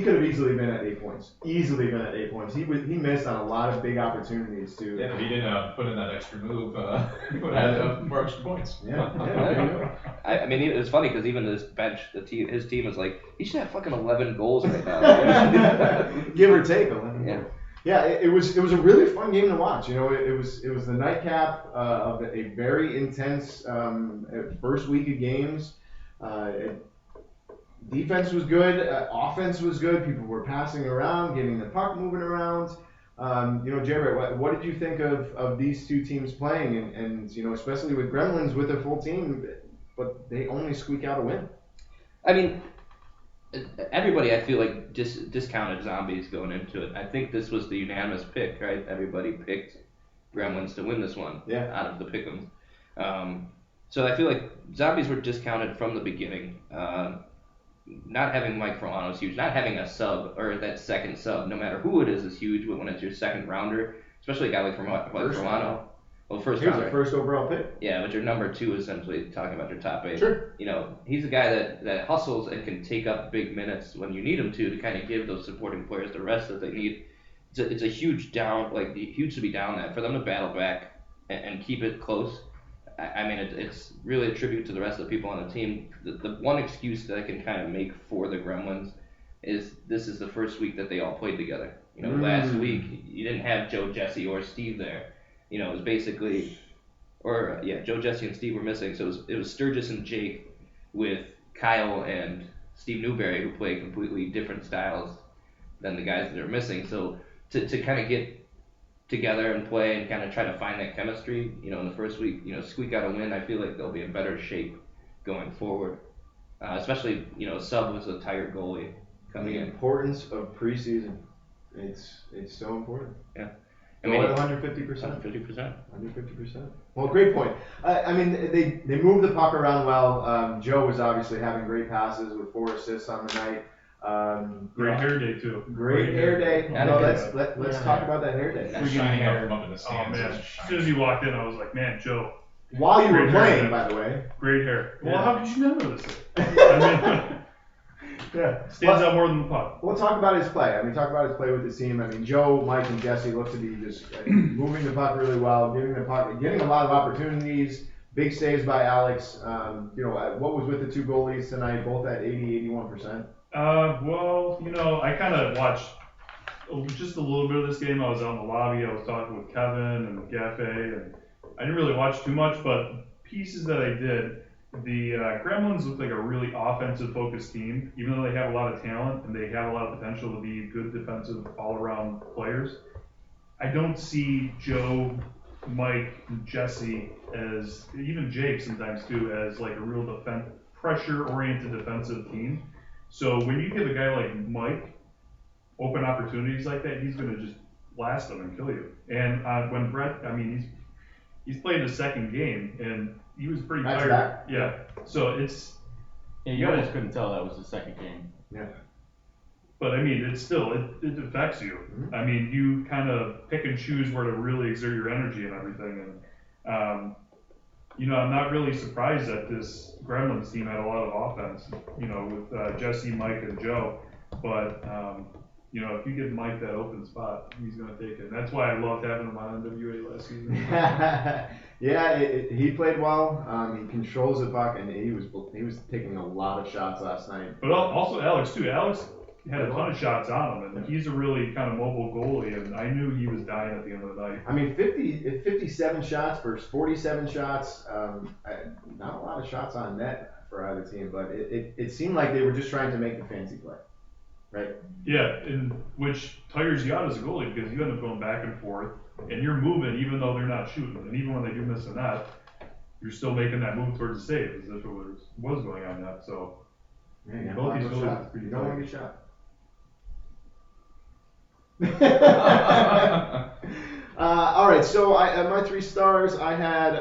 could have easily been at 8 points. Easily been at 8 points. He missed on a lot of big opportunities too. Yeah, if he didn't put in that extra move, he would have had more extra points. Yeah. There you go. I mean, it was funny because even his bench, his team is like, he should have fucking 11 goals right now. Give or take 11. Yeah. Yeah, it was a really fun game to watch. It was the nightcap of a very intense first week of games. Defense was good. Offense was good. People were passing around, getting the puck moving around. Jared, what did you think of these two teams playing? And especially with Gremlins with a full team, but they only squeak out a win. I mean, everybody, I feel like, discounted Zombies going into it. I think this was the unanimous pick, right? Everybody picked Gremlins to win this one out of the pick'ems. So I feel like Zombies were discounted from the beginning. Not having Mike Furlano is huge. Not having a sub, or that second sub, no matter who it is huge, but when it's your second rounder, especially a guy like Furlano. Well, first He was rounder. the first overall pick. Yeah, but your number 2 is essentially talking about your top 8. Sure. He's a guy that hustles and can take up big minutes when you need him to kind of give those supporting players the rest that they need. It's a huge down, like huge to be down that. For them to battle back and keep it close, I mean, it's really a tribute to the rest of the people on the team. The one excuse that I can kind of make for the Gremlins is this is the first week that they all played together. Last week you didn't have Joe, Jesse, or Steve there. It was basically, Joe, Jesse, and Steve were missing. So it was Sturgis and Jake with Kyle and Steve Newberry, who play completely different styles than the guys that are missing. So to kind of get together and play and kind of try to find that chemistry, in the first week, squeak out a win, I feel like they'll be in better shape going forward. Especially, Sub was a tired goalie coming in. The importance of preseason. It's so important. Yeah. I mean, 150%. 50%. 150%. Well, great point. I mean, they moved the puck around well. Joe was obviously having great passes with 4 assists on the night. Great hair day too. Great hair day. Let's talk about that hair day. They're shining up in the Oh stands. man! It's As shining. soon as you walked in, I was like, man, Joe, While you were Great hair playing, day. by the way. great hair. Well, Yeah. how could you not notice it? I mean, Yeah. stands out more than the puck. We'll talk about his play. I mean, talk about his play with the team. I mean, Joe, Mike, and Jesse look to be just moving the puck really well, getting a lot of opportunities. Big saves by Alex. What was with the 2 goalies tonight? Both at 80-81%. I kind of watched just a little bit of this game. I was out in the lobby. I was talking with Kevin and Gaffey, and I didn't really watch too much, but pieces that I did, the Gremlins look like a really offensive-focused team, even though they have a lot of talent and they have a lot of potential to be good defensive all-around players. I don't see Joe, Mike, and Jesse, as even Jake sometimes too, as like a real pressure-oriented defensive team. So when you give a guy like Mike open opportunities like that, he's going to just blast them and kill you. And when Brett, he's played his second game and he was pretty That's tired. that. Yeah. So Yeah, you almost couldn't tell that was the second game. Yeah. But I mean, it's still, it affects you. Mhm. I mean, you kind of pick and choose where to really exert your energy and everything. And, you know, I'm not really surprised that this Gremlins team had a lot of offense, you know, with Jesse, Mike, and Joe. But, you know, if you give Mike that open spot, he's going to take it. And that's why I loved having him on NWA last season. Yeah, he played well. He controls the puck, and he was taking a lot of shots last night. But also Alex, too. Alex had a ton of shots on him, and he's a really kind of mobile goalie, and I knew he was dying at the end of the night. I mean, 57 shots versus 47 shots. Not a lot of shots on net for either team, but it seemed like they were just trying to make the fancy play, right? Yeah, and which tires you out as a goalie because you end up going back and forth, and you're moving even though they're not shooting, and even when they do miss a net, you're still making that move towards the save as if it was going on net. So Yeah, you both these don't goalies want are pretty to tight. get shot. All right, so my 3 stars, I had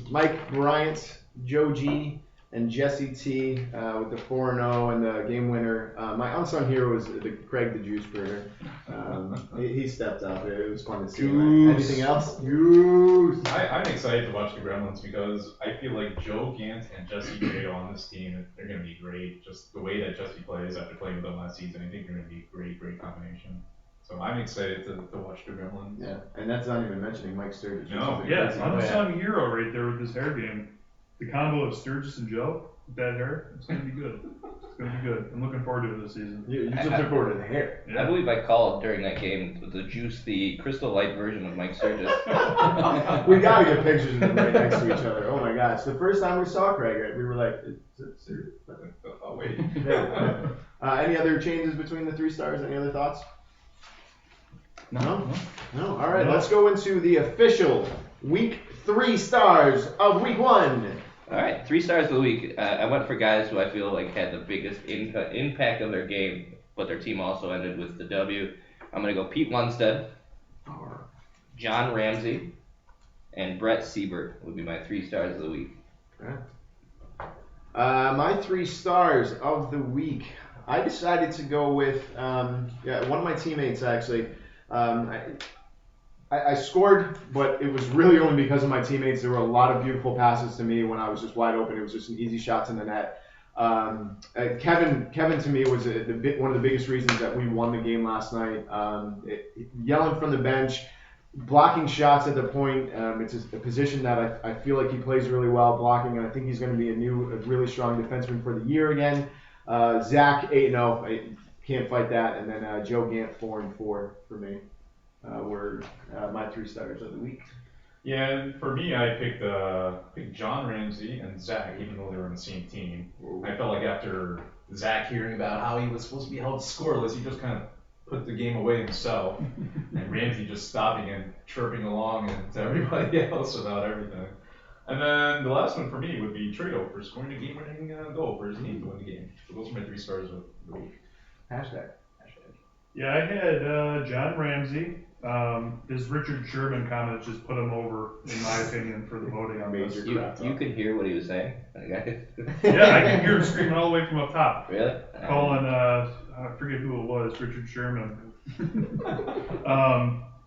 Mike Bryant, Joe G, and Jesse T with the 4-0 and the game winner. My unsung hero was Craig the Juice Burner. He stepped up. It was fun to see. Anything else? Juice. I'm excited to watch the Gremlins because I feel like Joe Gant and Jesse Gray on this team, they're going to be great. Just the way that Jesse plays after playing with them last season, I think they're going to be a great combination. So I'm excited to watch the Gremlins. Yeah, and that's not even mentioning Mike Sturgis. No. Yeah, unsung hero right there with this hair game. The combo of Sturgis and Joe with that hair, it's going to be good. It's going to be good. I'm looking forward to it this season. You just look forward to the hair. I believe I called during that game the Juice, the Crystal Light version of Mike Sturgis. We gotta get pictures of them right next to each other. Oh my gosh. The first time we saw Craig, we were like, is it serious? Oh, wait. Yeah. Any other changes between the 3 stars? Any other thoughts? No? All right, let's go into the official week 3 stars of week 1. All right, 3 stars of the week. I went for guys who I feel like had the biggest impact of their game, but their team also ended with the W. I'm going to go Pete Lundstedt, John Ramsey, and Brett Siebert would be my 3 stars of the week. Okay. My 3 stars of the week. I decided to go with one of my teammates actually. I scored, but it was really only because of my teammates. There were a lot of beautiful passes to me when I was just wide open. It was just an easy shots in the net. Kevin to me was one of the biggest reasons that we won the game last night. Yelling from the bench, blocking shots at the point. It's a position that I feel like he plays really well, blocking, and I think he's going to be a really strong defenseman for the year again. Zach 8-0, I can't fight that, and then Joe Gant 4-4 for me. Were my 3 stars of the week. Yeah, and for me, I picked John Ramsey and Zach, even though they were on the same team. I felt like after Zach hearing about how he was supposed to be held scoreless, he just kind of put the game away himself. And Ramsey just stopping and chirping along and to everybody else about everything. And then the last one for me would be Trado for scoring a game-winning goal for his team to win the game. So those are my 3 stars of the week. Hashtag. Yeah, I had John Ramsey. His Richard Sherman comment just put him over, in my opinion, for the voting on this. You could hear what he was saying? Yeah, I can hear him screaming all the way from up top. Really? Calling, I forget who it was, Richard Sherman.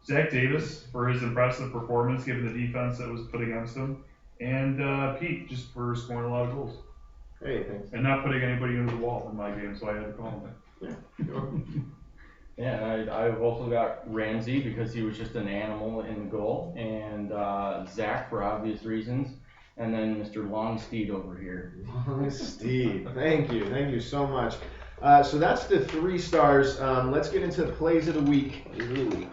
Zach Davis for his impressive performance given the defense that was put against him. And Pete just for scoring a lot of goals. Hey, thanks. And not putting anybody into the wall in my game, so I had to call him. Yeah. Yeah, and I've also got Ramsey because he was just an animal in the goal, and Zach for obvious reasons, and then Mr. Longsteed over here. Longsteed, thank you so much. So that's the 3 stars. Let's get into plays of the week.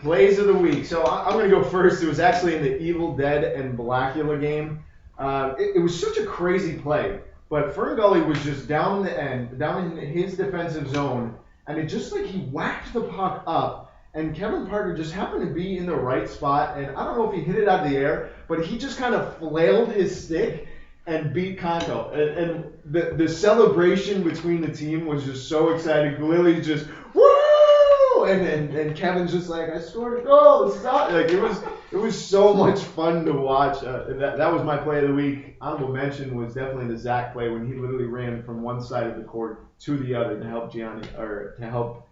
Plays of the week. So I'm going to go first. It was actually in the Evil Dead and Blackula game. It was such a crazy play, but Ferngully was just down in the end, down in his defensive zone. And it just like he whacked the puck up, and Kevin Parker just happened to be in the right spot. And I don't know if he hit it out of the air, but he just kind of flailed his stick and beat Conto. And the celebration between the team was just so exciting. Lily just, woo! go, and Kevin's just like, I scored a goal. This is awesome. Like it was so much fun to watch. That was my play of the week. Honorable mention was definitely the Zach play when he literally ran from one side of the court to the other to help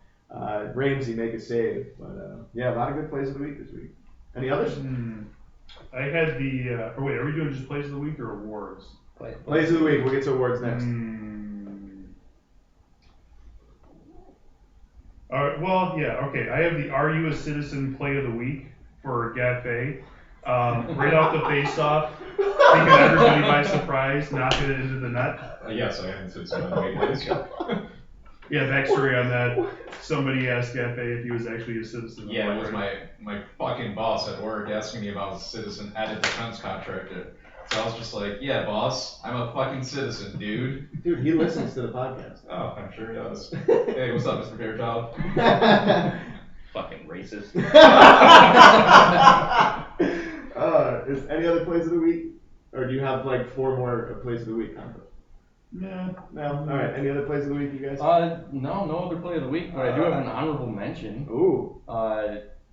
Ramsey make a save. But yeah, a lot of good plays of the week this week. Any others? I had the. Wait, are we doing just plays of the week or awards? Plays of the week. We'll get to awards next. Well, yeah, okay. I have the Are You a Citizen play of the week for Gaffey. Right off the face-off, taking everybody by surprise, knocking it into the net. Yes, I am a citizen of the week. That is true. Yeah, backstory on that. Somebody asked Gaffey if he was actually a citizen. Yeah, it was my fucking boss at work asking me if I was a citizen at a defense contractor. So I was just like, yeah, boss, I'm a fucking citizen, dude. Dude, he listens to the podcast. Oh, I'm sure he does. Hey, what's up, Mr. Fairchild? Fucking racist. Is any other plays of the week? Or do you have like 4 more plays of the week, Conco? No. All right. Any other plays of the week, you guys? No other play of the week, but I do have an honorable mention. Ooh.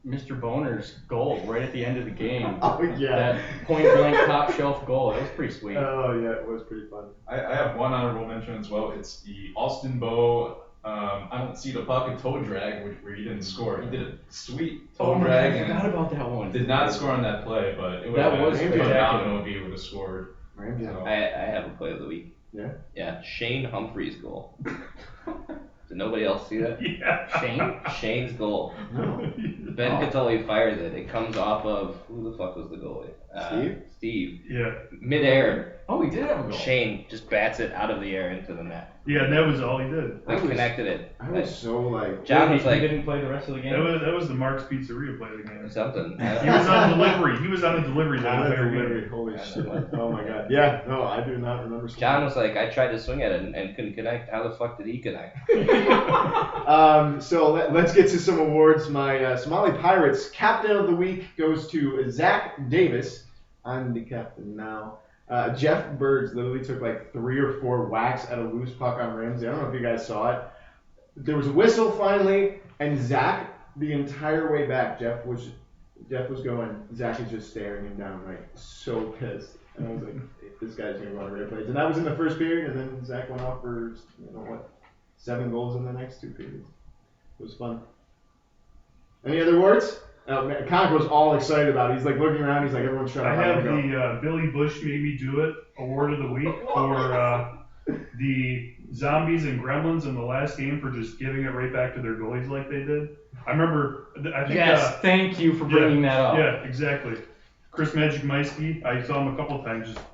Mr. Boner's goal right at the end of the game. Oh yeah. That point blank top shelf goal. That was pretty sweet. Oh yeah, it was pretty fun. I have one honorable mention as well. It's the Austin Bow. I don't see the puck and toe drag, where he didn't score. He did a sweet toe drag I forgot and about that one. did not score on that play, but it would That have was been spectacular. phenomenal if he would have scored. Ramsey. So- I have a play of the week. Yeah. Yeah, Shane Humphrey's goal. Did nobody else see that? Yeah. Shane? Shane's goal. No. Ben Catoli fires it. It comes off of, who the fuck was the goalie? Steve? Steve. Yeah. Midair. Oh, he did have a goal. Shane just bats it out of the air into the net. Yeah, and that was all he did. Like connected it. I was so like. John was He like, didn't play the rest of the game. That was the Mark's Pizzeria play of the game. something. He was on delivery. He was on a delivery that On the entire delivery, game. holy shit. Oh my god. Yeah, no, I do not remember. John was like, I tried to swing at it and couldn't connect. How the fuck did he connect? So let's get to some awards. My Somali Pirates Captain of the Week goes to Zach Davis. I'm the captain now. Jeff Birds literally took like 3 or 4 whacks at a loose puck on Ramsey. I don't know if you guys saw it. There was a whistle finally, and Zach, the entire way back, Jeff was going. Zach is just staring him down, like so pissed. And I was like, this guy's gonna go on red plays. And that was in the first period, and then Zach went off for 7 goals in the next 2 periods. It was fun. Any other words? Conk was all excited about it. He's like looking around. He's like, everyone's trying to I have go. the Billy Bush Made Me Do It award of the week for the Zombies and Gremlins in the last game for just giving it right back to their goalies like they did. I remember, I think. Yes, thank you for bringing that up. Yeah, exactly. Chris Magic Meisky, I saw him a couple times just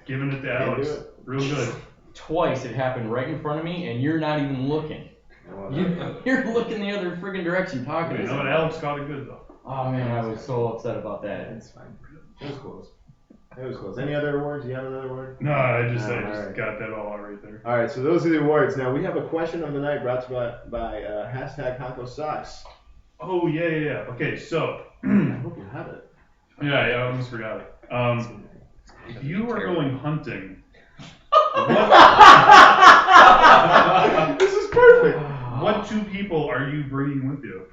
giving it to Alex. do it. Real good. Twice it happened right in front of me, and you're not even looking. You're looking the other friggin' direction talking to You know, and me. Alex caught it good though. Oh man, I was so upset about that. It's fine. It was close. It was close. Any other awards? You have another award? No, I just Alright. got that all out right there. All right, so those are the awards. Now we have a question of the night brought to you by hashtag Conco Sucks. Oh yeah. Okay, so I hope you have it. yeah, I almost forgot it. If you were going hunting, This is perfect. what 2 people are you bringing with you?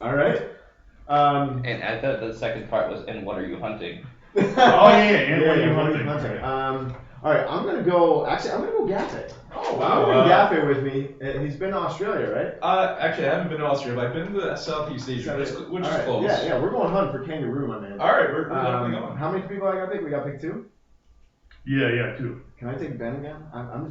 All right. And I thought the second part was, and what are you hunting? Oh yeah, and what are you what hunting? All right, I'm gonna go Gaffey. Oh, I'm wow. gonna bring Gaffey with me. He's been to Australia, right? Actually, I haven't been to Australia, but I've been to Southeast Asia, which All is right, close. Yeah, we're going hunting for kangaroo, my man. All right, we're definitely going. How many people I gotta pick? We gotta pick 2. Yeah, 2. Can I take Ben again?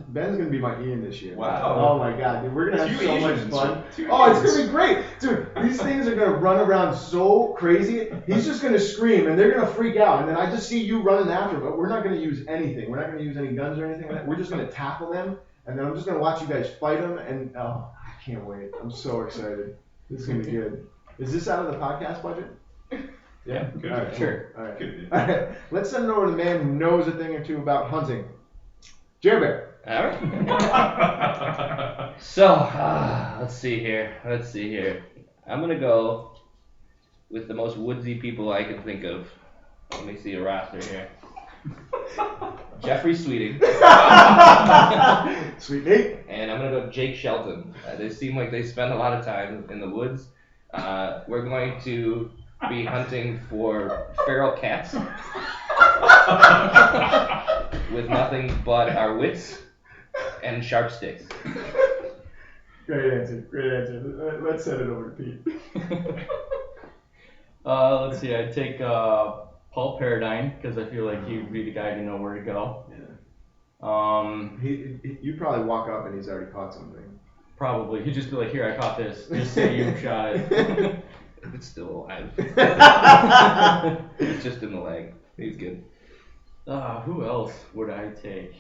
Ben's gonna be my Ian this year. Wow. Oh my god, dude, we're gonna have 2 so much Asians. fun. 2 Oh, it's Asians. gonna be great, dude. These things are gonna run around so crazy. He's just gonna scream, and they're gonna freak out. And then I just see you running after him. But we're not gonna use anything. We're not gonna use any guns or anything like that. We're just gonna tackle them, and then I'm just gonna watch you guys fight them. And oh, I can't wait. I'm so excited. This is gonna be good. Is this out of the podcast budget? Yeah. Good. All right. Sure. All right. Good. All right. Let's send it over to the man who knows a thing or 2 about hunting. Jerry Bear. All right. So, let's see here. I'm going to go with the most woodsy people I can think of. Let me see a roster here. Jeffrey Sweeting. Sweet Nate. And I'm going to go Jake Shelton. They seem like they spend a lot of time in the woods. We're going to be hunting for feral cats with nothing but our wits and sharp sticks. Great answer. Let's send it over to Pete. Let's see. I'd take Paul Paradigm because I feel like he would be the guy to know where to go. You'd probably walk up and he's already caught something. Probably. He'd just be like, "Here, I caught this. Just say you shot it." If it's still alive. It's just in the leg. He's good. Who else would I take?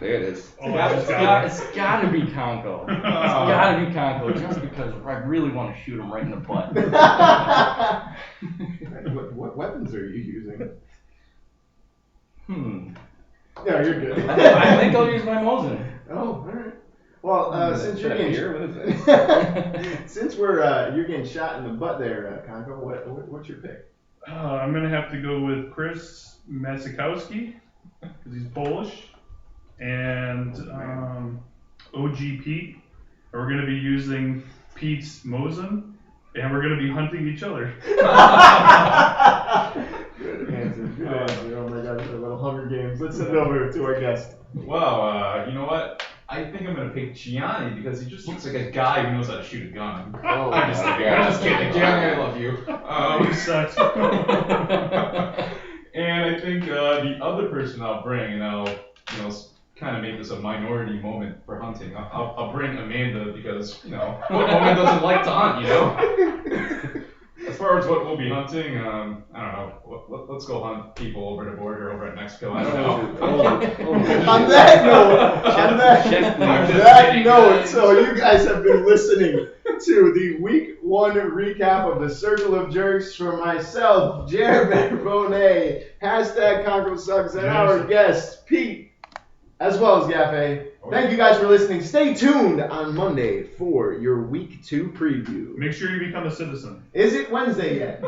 There it is. Oh, It's gotta be Conco. It's gotta be Conco, just because I really want to shoot him right in the butt. What weapons are you using? Yeah, you're good. I think I'll use my Mosin. Oh, all right. Well, since you're getting since you're getting shot in the butt there, Conco, what's your pick? I'm gonna have to go with Chris Masikowski because he's Polish, and OG Pete. We're gonna be using Pete's Mosin, and we're gonna be hunting each other. Good answer. Oh my gosh, a little Hunger Games. Let's send it over to our guest. Well, you know what? I think I'm gonna pick Gianni because he just looks like a guy who knows how to shoot a gun. Oh, I'm just kidding. I'm just kidding. Gianni, I love you. He sucks. And I think the other person I'll bring, and I'll kind of make this a minority moment for hunting. I'll bring Amanda because what woman doesn't like to hunt, As far as what we'll be hunting, I don't know. Let's go hunt people over the border over at Mexico. I don't know. On that note, so you guys have been listening to the Week 1 recap of the Circle of Jerks from myself, Jared Bonet, #ConcoSucks, and our guest, Pete, as well as Yaffe. Thank you guys for listening. Stay tuned on Monday for your Week 2 preview. Make sure you become a citizen. Is it Wednesday yet?